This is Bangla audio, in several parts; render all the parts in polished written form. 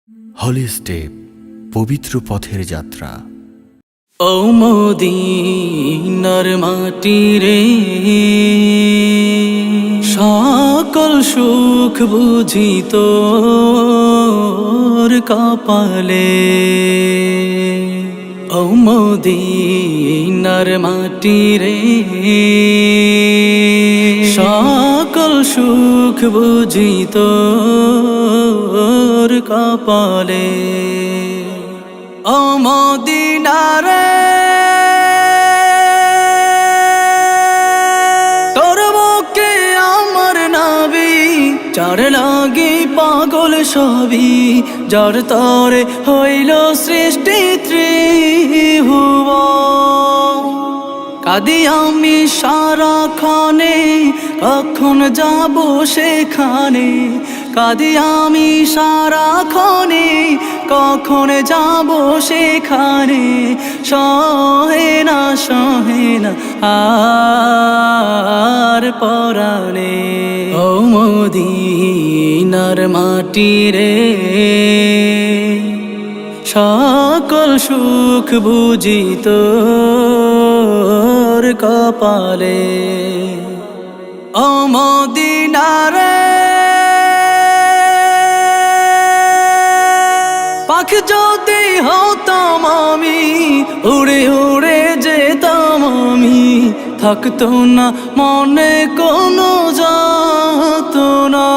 হলি স্টেপ, পবিত্র পথের যাত্রা। ও মদিনার মাটি রে, সকল সুখ বুঝি তোর কপালে। ও মদিনার মাটি রে, সকল সুখ বুঝি তোর কপালে। ও মদিনা রে, তোর বুকে আমার নাবি, যার লাগি পাগল সবই, যার তরে হইল সৃষ্টি ত্রিভুবন। কাঁদি আমি সারাক্ষণে, কখন যাব সেখানে। কাঁদি আমি সারাক্ষণে, কখন যাব সেখানে। সহে না আর পরাণে। ও মদিনার মাটি রে, সকল সুখ বুঝি তোর কপালে। ও মদিনা রে, পাখি যদি হতাম আমি, উড়ে উড়ে যেতাম আমি। থাকতো না মনে কোনো যাতনা,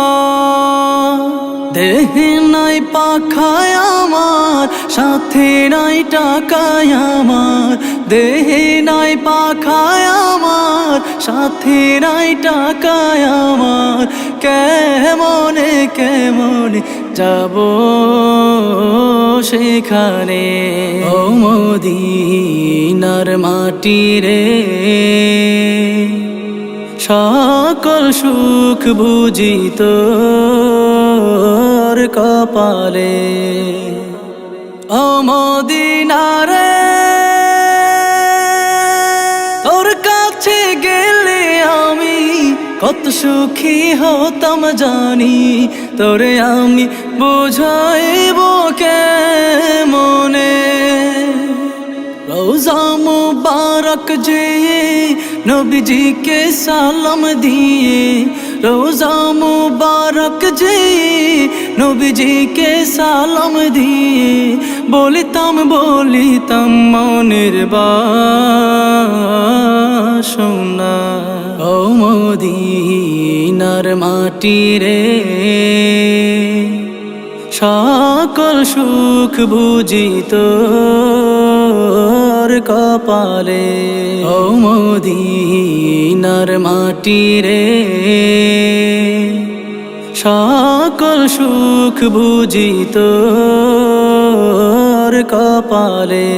দেহে নাই পাখায় আমার, সাথে নাই টাকায় আমার। দেহে নাই পাখায় আমার, সাথে নাই টাকায় আমার। কেমনে কেমনে যাব সেখানে। ও মদিনার মাটি রে, সকল সুখ বুঝি তোর কপালে। ও মদিনা রে, তোর কাছে গেলে আমি কত সুখী হতাম জানি। তোরে আমি বুঝাইব কেমনে। রোজা মুবারক যে নবীজিকে সালাম দিয়ে, রোজা মুবারক যে নবীজিকে সালাম দিয়ে, বলিতাম মনের বাসনা। ও মদিনার মাটি রে, সকল সুখ বুঝি তোর কপালে। ও মদিনার মাটি রে, সকল সুখ বুঝি তোর কপালে।